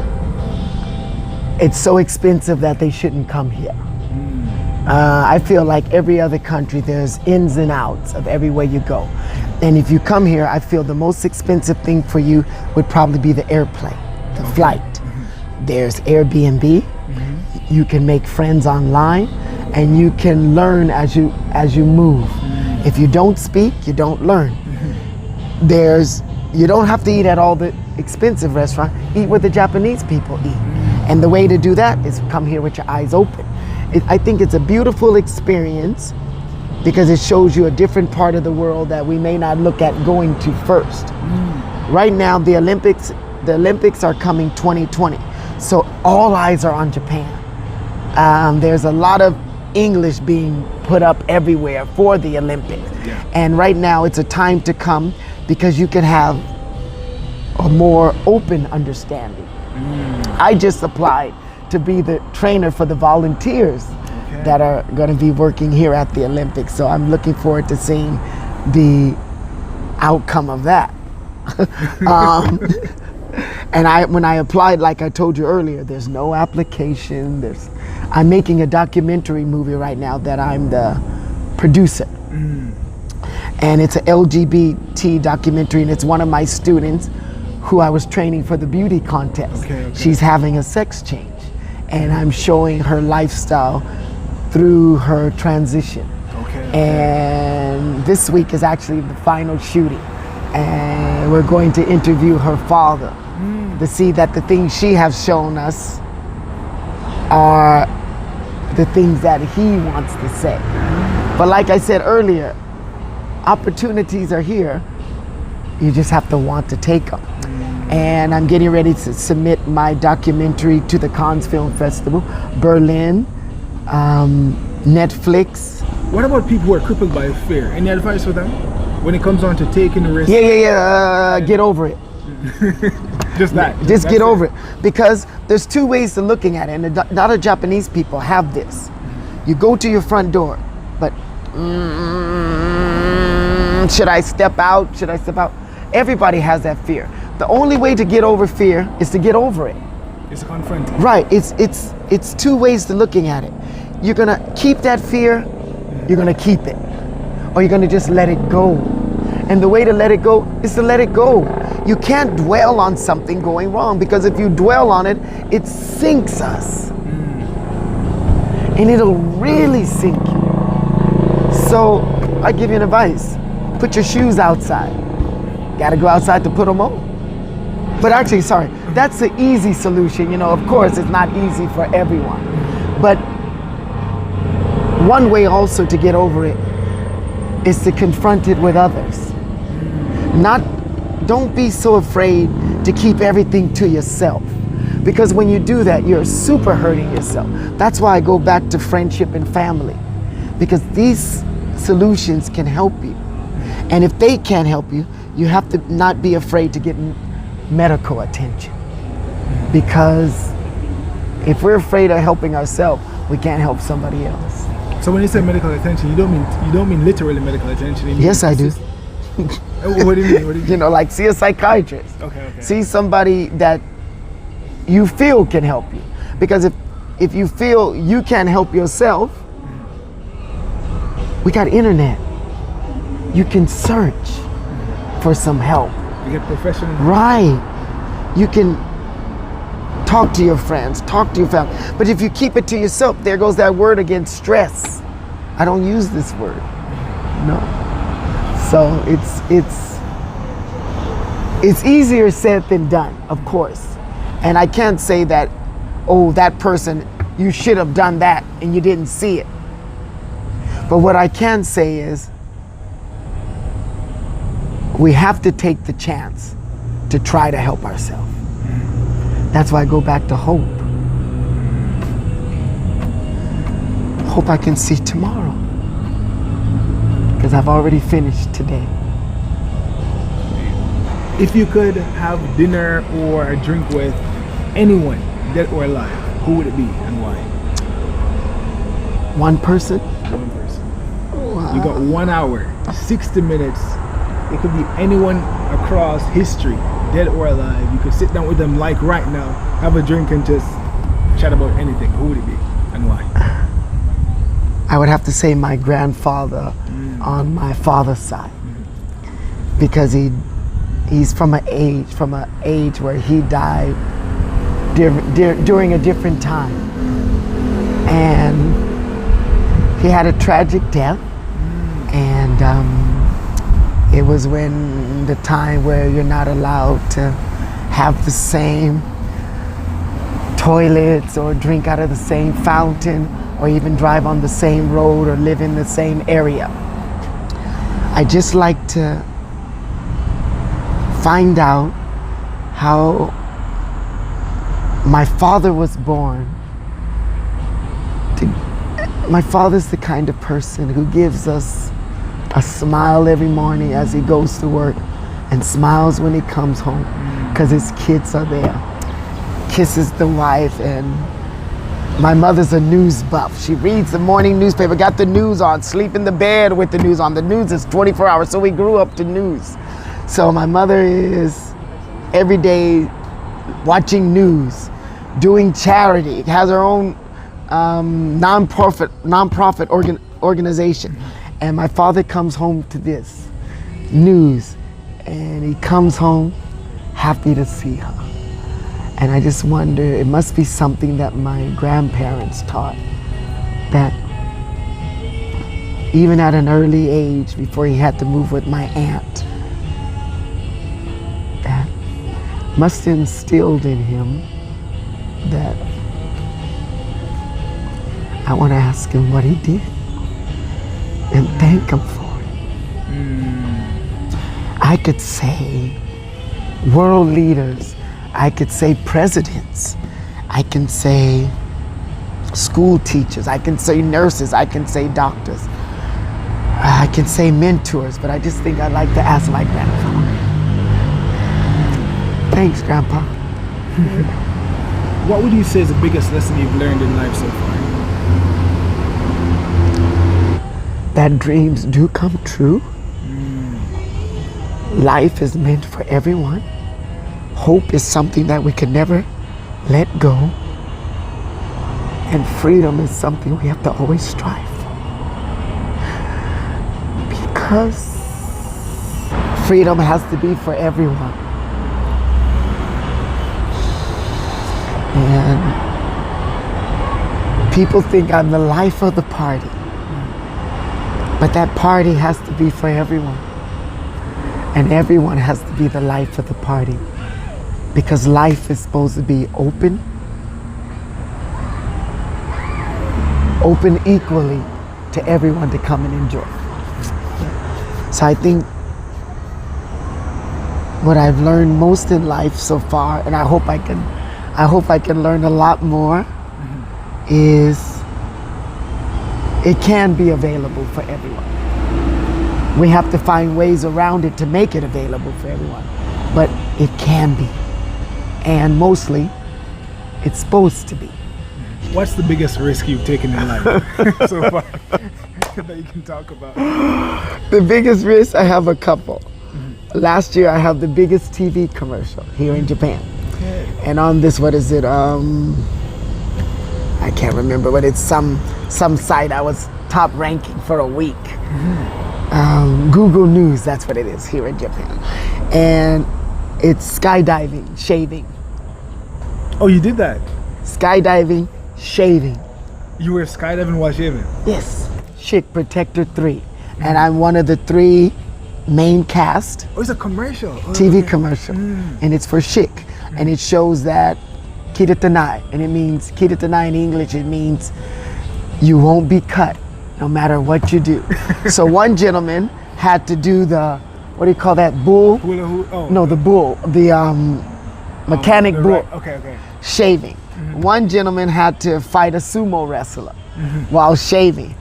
It's so expensive that they shouldn't come here. I feel like every other country, there's ins and outs of everywhere you go. And if you come here, I feel the most expensive thing for you would probably be the airplane, the flight. There's Airbnb. You can make friends online, and you can learn as you move. If you don't speak, you don't learn. You don't have to eat at all the expensive restaurants. Eat where the Japanese people eat. And the way to do that is come here with your eyes open. I think it's a beautiful experience because it shows you a different part of the world that we may not look at going to first. Right now, the Olympics are coming 2020. So all eyes are on Japan. There's a lot of English being put up everywhere for the Olympics. And right now it's a time to come because you can have a more open understanding. I just applied to be the trainer for the volunteers that are going to be working here at the Olympics. So I'm looking forward to seeing the outcome of that. And when I applied, like I told you earlier, there's no application. I'm making a documentary movie right now that I'm the producer. And it's an LGBT documentary, and it's one of my students who I was training for the beauty contest. She's having a sex change, and I'm showing her lifestyle through her transition. And this week is actually the final shooting, and we're going to interview her father to see that the things she has shown us are the things that he wants to say. But like I said earlier, opportunities are here. You just have to want to take them. And I'm getting ready to submit my documentary to the Cannes Film Festival, Berlin, Netflix. What about people who are crippled by fear? Any advice for them when it comes on to taking the risk? Get over it. Just get over it. Because there's two ways to looking at it, and a lot of Japanese people have this. You go to your front door, but should I step out? Should I step out? Everybody has that fear. The only way to get over fear is to get over it. It's a confront. Right. It's two ways to looking at it. You're gonna keep that fear, you're gonna keep it, or you're gonna just let it go. And the way to let it go is to let it go. You can't dwell on something going wrong, because if you dwell on it, it sinks us. And it'll really sink you. So I give you an advice. Put your shoes outside. Gotta go outside to put them on. But actually, sorry, that's the easy solution. You know, of course, it's not easy for everyone. But one way also to get over it is to confront it with others. Don't be so afraid to keep everything to yourself. Because when you do that, you're super hurting yourself. That's why I go back to friendship and family. Because these solutions can help you. And if they can't help you, you have to not be afraid to get medical attention. Because if we're afraid of helping ourselves, we can't help somebody else. So when you say medical attention, you don't mean literally medical attention. Yes, I do. What do you mean? You know, like see a psychiatrist. Okay. See somebody that you feel can help you. Because if you feel you can't help yourself, we got internet. You can search for some help. You get professional. Right. You can talk to your friends, talk to your family. But if you keep it to yourself, there goes that word again, stress. I don't use this word. No. So it's easier said than done, of course. And I can't say that, oh, that person, you should have done that and you didn't see it. But what I can say is, we have to take the chance to try to help ourselves. That's why I go back to hope. Hope I can see tomorrow. Because I've already finished today. If you could have dinner or a drink with anyone, dead or alive, who would it be and why? One person? One person. Wow. You got 1 hour, 60 minutes. It could be anyone across history, dead or alive. You could sit down with them like right now, have a drink and just chat about anything. Who would it be and why? I would have to say my grandfather on my father's side. Because he's from an age where he died during a different time. And he had a tragic death. And it was when the time where you're not allowed to have the same toilets or drink out of the same fountain or even drive on the same road or live in the same area. I just like to find out how my father was born. My father's the kind of person who gives us a smile every morning as he goes to work, and smiles when he comes home because his kids are there. Kisses the wife, and my mother's a news buff. She reads the morning newspaper, got the news on, sleep in the bed with the news on. The news is 24 hours, so we grew up to news. So my mother is every day watching news, doing charity, has her own non-profit organization. And my father comes home to this news, and he comes home happy to see her. And I just wonder, it must be something that my grandparents taught, that even at an early age, before he had to move with my aunt, that must have instilled in him that I want to ask him what he did and thank him for it. I could say world leaders, I could say presidents, I can say school teachers, I can say nurses, I can say doctors, I can say mentors, but I just think I'd like to ask my grandfather. Thanks, Grandpa. What would you say is the biggest lesson you've learned in life so far? That dreams do come true. Life is meant for everyone. Hope is something that we can never let go. And freedom is something we have to always strive for. Because freedom has to be for everyone. And people think I'm the life of the party. But that party has to be for everyone. And everyone has to be the life of the party. Because life is supposed to be open equally to everyone to come and enjoy. So I think what I've learned most in life so far, and I hope I can learn a lot more, is it can be available for everyone. We have to find ways around it to make it available for everyone, but it can be. And mostly, it's supposed to be. What's the biggest risk you've taken in life so far that you can talk about? The biggest risk, I have a couple. Last year, I have the biggest TV commercial here in Japan. Okay. And on this, what is it? I can't remember, but it's some site I was top ranking for a week. Google News, that's what it is here in Japan. And it's skydiving, shaving. Oh, you did that? Skydiving, shaving. You were skydiving while shaving? Yes. Chick Protector 3. And I'm one of the 3 main cast. Oh, it's a commercial. Oh, TV okay. commercial. And it's for Chic. And it shows that kiritanai. And it means, kiritanai in English, it means you won't be cut no matter what you do. So one gentleman had to do the, what do you call that, bull? Hula hoop? Oh. No, the bull, the mechanic bull. Right. Okay. Shaving. One gentleman had to fight a sumo wrestler while shaving.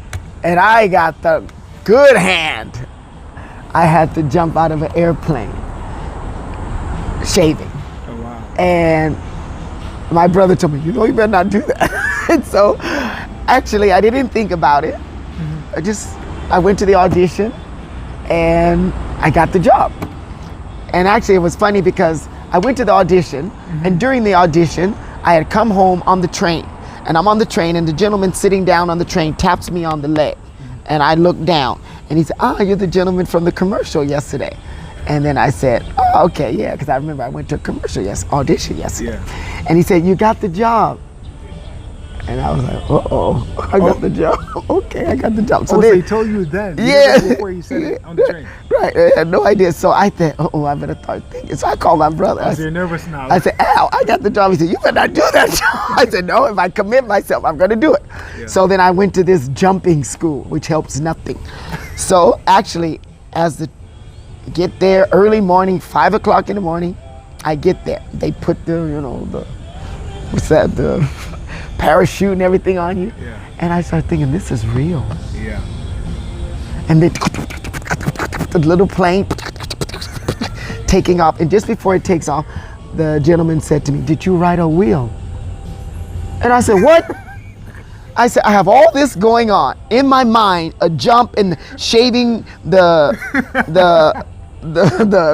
And I got the good hand. I had to jump out of an airplane shaving. Oh, wow. And my brother told me, you know, you better not do that. And so actually I didn't think about it. I went to the audition and I got the job. And actually it was funny because I went to the audition and during the audition, I had come home on the train, and I'm on the train and the gentleman sitting down on the train taps me on the leg. And I looked down and he said, you're the gentleman from the commercial yesterday. And then I said, oh, okay, yeah, because I remember I went to a commercial audition yesterday. Yeah. And he said, you got the job. And I was like, I got the job. Okay, I got the job. So he told you then? Yeah. Before you said it on the train? Right, I had no idea. So I said, I better start thinking. So I called my brother. So you're nervous now? I said, Al, I got the job. He said, you better not do that job. I said, no, if I commit myself, I'm going to do it. Yeah. So then I went to this jumping school, which helps nothing. So actually, get there early morning, 5 o'clock in the morning, I get there. They put the parachute and everything on you. Yeah. And I started thinking, this is real. Yeah. And then the little plane taking off. And just before it takes off, the gentleman said to me, "Did you write a will?" And I said, "What?" I said, "I have all this going on in my mind, a jump and shaving the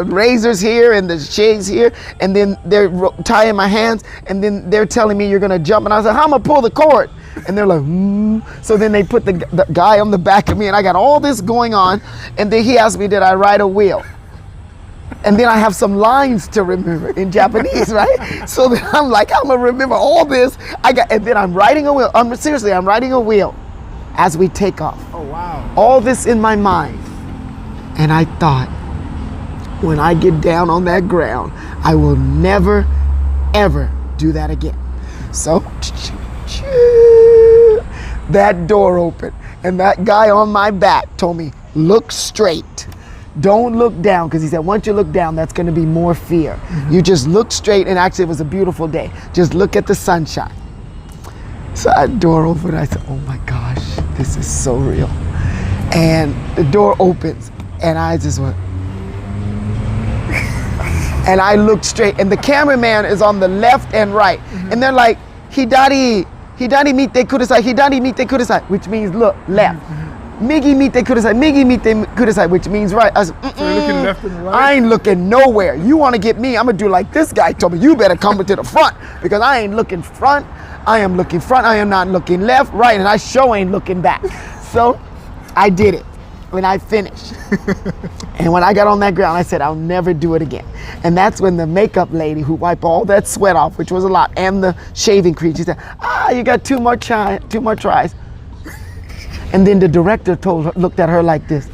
razors here and the shades here, and then they're tying my hands, and then they're telling me you're gonna jump." And I said, "How am I gonna pull the cord?" And they're like, So then they put the guy on the back of me, and I got all this going on. And then he asked me, "Did I write a will?" And then I have some lines to remember in Japanese, right? So then I'm like, I'm gonna remember all this. And then I'm writing a will. I'm writing a will as we take off. Oh, wow. All this in my mind. And I thought, when I get down on that ground, I will never, ever do that again. So that door opened, and that guy on my back told me, "Look straight. Don't look down," because he said, once you look down, that's going to be more fear. You just look straight, and actually it was a beautiful day. Just look at the sunshine. So that door opened. I said, "Oh my gosh, this is so real." And the door opens, and I just went, and I looked straight, and the cameraman is on the left and right, and they're like, "Hidari mite kudasai," which means look left. "Migi mite kudasai," which means right. I said, So you're looking left and right? I ain't looking nowhere. You want to get me, I'm going to do like this guy told me. You better come to the front, because I ain't looking front. I am looking front. I am not looking left, right, and I sure ain't looking back. So I did it, and I finished. And when I got on that ground, I said, I'll never do it again. And that's when the makeup lady who wiped all that sweat off, which was a lot, and the shaving cream, she said, "You got two more tries. And then the director looked at her like this,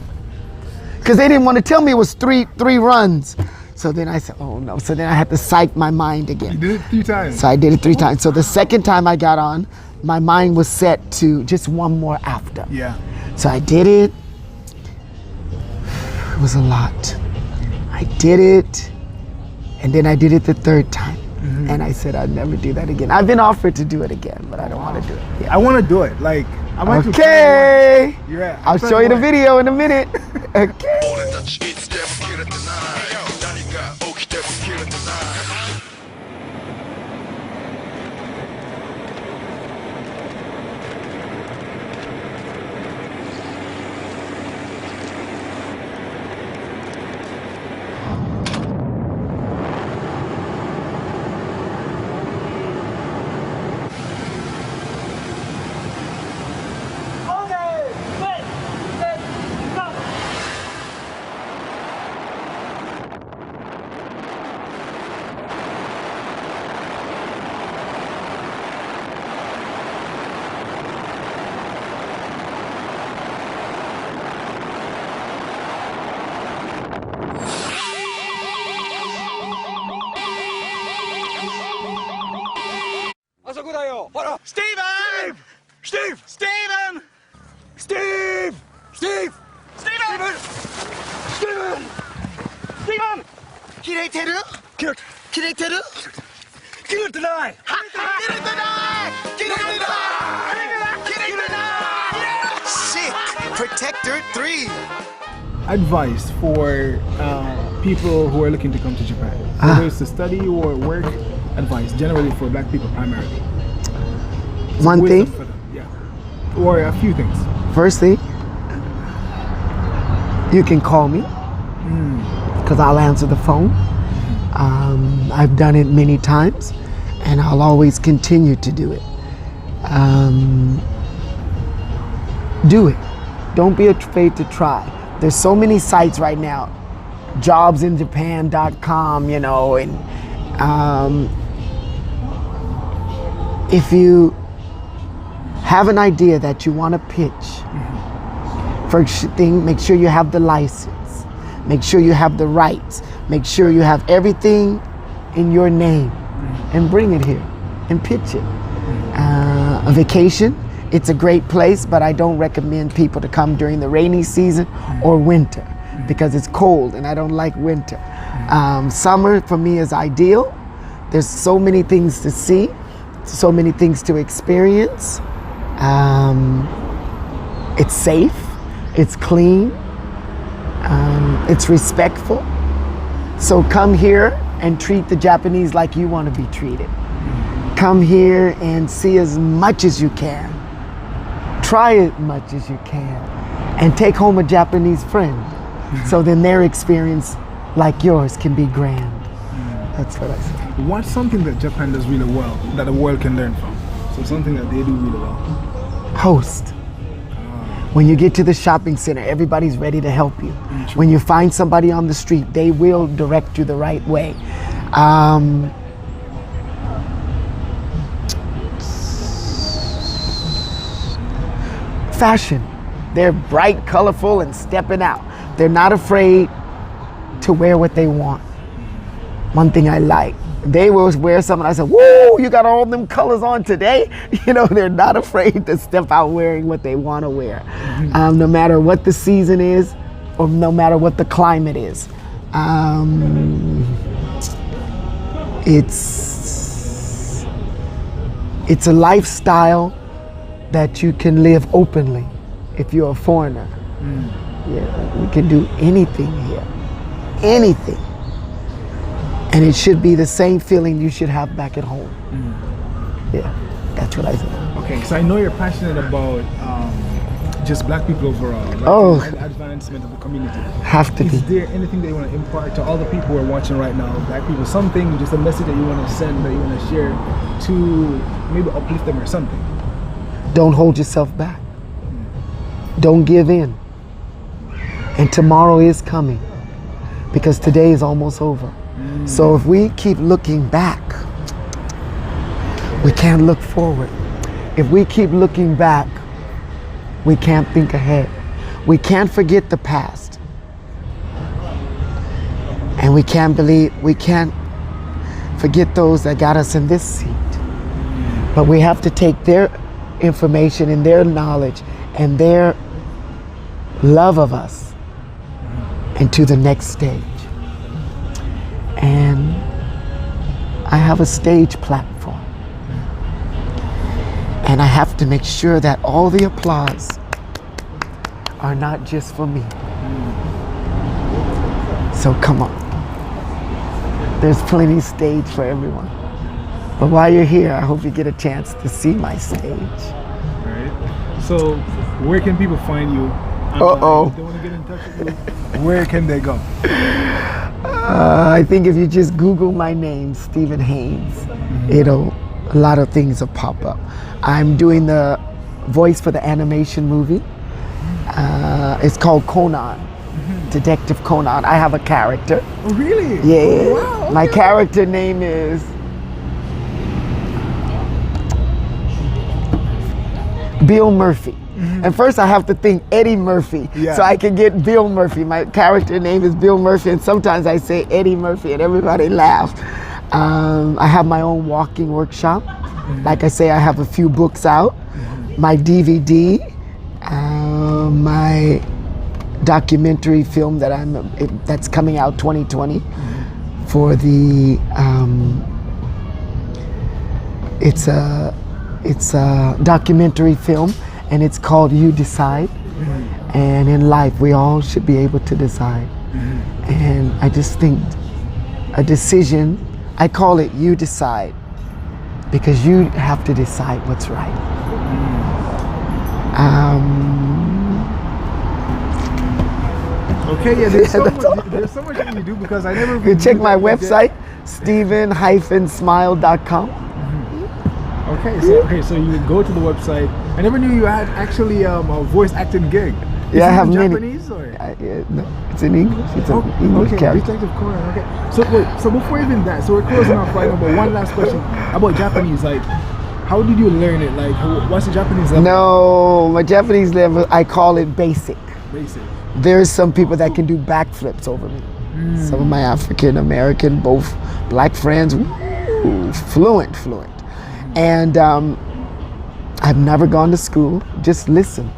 because they didn't want to tell me it was three runs. So then I said, "Oh no." So then I had to psych my mind again. You did it 3 times. So I did it 3 times. So the second time I got on, my mind was set to just one more after. Yeah. So I did it. It was a lot. I did it, and then I did it the 3rd time. And I said, I'd never do that again. I've been offered to do it again, but I don't want to do it. Yeah. I want to do it. Like, I want Okay. to. Yeah. I'll show you the video in a minute. Okay. Steven! Steve! Steven! Steve! Steve! Steven! Steven! Steven! 切れてる? 切れてる? 切れてない! 切れてない! 切れてない! 切れてない! Shit! Protector 3! Advice for people who are looking to come to Japan, whether it's to study or work. Advice generally for Black people primarily. One thing. For them, yeah. Or a few things. First thing, you can call me, because I'll answer the phone. I've done it many times, and I'll always continue to do it. Do it. Don't be afraid to try. There's so many sites right now, jobsinjapan.com, you know, and if you have an idea that you want to pitch, first thing, make sure you have the license, make sure you have the rights, make sure you have everything in your name, and bring it here and pitch it. A vacation, it's a great place, but I don't recommend people to come during the rainy season or winter, because it's cold and I don't like winter. Summer for me is ideal. There's so many things to see, so many things to experience. It's safe, it's clean, it's respectful. So come here and treat the Japanese like you want to be treated. Come here and see as much as you can. Try as much as you can. And take home a Japanese friend. So then their experience, like yours, can be grand. That's what I say. What's something that Japan does really well that the world can learn from? So something that they do really well. Host. When you get to the shopping center, everybody's ready to help you. When you find somebody on the street, they will direct you the right way. Fashion. They're bright, colorful, and stepping out. They're not afraid to wear what they want. One thing I like, they will wear something. I said, whoa, you got all them colors on today? You know, they're not afraid to step out wearing what they want to wear. No matter what the season is, or no matter what the climate is. It's a lifestyle that you can live openly if you're a foreigner. Yeah, we can do anything here, anything. And it should be the same feeling you should have back at home. Yeah, that's what I say. Okay, so I know you're passionate about just black people overall, right? Oh. And advancement of the community. Have to be. Is there anything that you want to impart to all the people who are watching right now, black people, something, just a message that you want to send, that you want to share to maybe uplift them or something? Don't hold yourself back. Don't give in. And tomorrow is coming because today is almost over. So if we keep looking back, we can't look forward. If we keep looking back, we can't think ahead. We can't forget the past. And we can't forget those that got us in this seat. But we have to take their information and their knowledge and their love of us into the next stage. And I have a stage platform. And I have to make sure that all the applause are not just for me. So come on. There's plenty of stage for everyone. But while you're here, I hope you get a chance to see my stage. All right. So where can people find you? Uh-oh. If they want to get in touch with you, where can they go? I think if you just Google my name, Steven Haynes, a lot of things will pop up. I'm doing the voice for the animation movie. It's called Conan, Detective Conan. I have a character. Oh, really? Yeah. Oh, wow. My character name is Bill Murphy. And first I have to think Eddie Murphy, so I can get Bill Murphy. My character name is Bill Murphy, and sometimes I say Eddie Murphy and everybody laughs. I have my own walking workshop. Like I say, I have a few books out. My DVD, my documentary film that's coming out 2020 for the, it's a documentary film. And it's called You Decide. And in life, we all should be able to decide. And I just think a decision, I call it You Decide, because you have to decide what's right. Okay, yeah, there's so much that you do because I never... You check my website, steven-smile.com. Okay, so you would go to the website. I never knew you had actually a voice acting gig. Yeah, I have in many. Japanese or? No, it's in English. It's an English character. Detective Conan. Okay. So wait, so before even that, so we're closing off right now. But one last question about Japanese. Like, how did you learn it? Like, what's the Japanese level? No, my Japanese level, I call it basic. Basic. There's some people that can do backflips over me. Some of my African American, both black friends, fluent. And I've never gone to school. Just listen.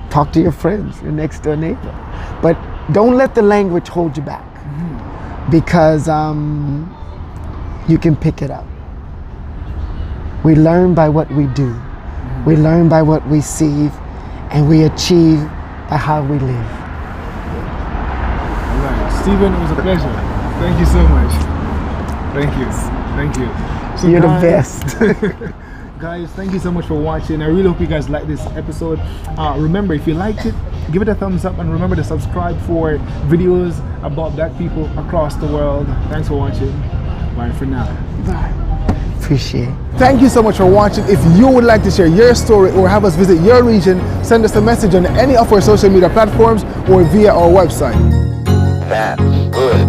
Talk to your friends, your next door neighbor. But don't let the language hold you back, because you can pick it up. We learn by what we do. We learn by what we see, and we achieve by how we live. All right, Steven, it was a pleasure. Thank you so much. Thank you. Thank you. So You're the guys- best. Guys, thank you so much for watching. I really hope you guys like this episode. Remember, if you liked it, give it a thumbs up and remember to subscribe for videos about black people across the world. Thanks for watching. Bye for now. Bye. Appreciate it. Thank you so much for watching. If you would like to share your story or have us visit your region, send us a message on any of our social media platforms or via our website. That's good.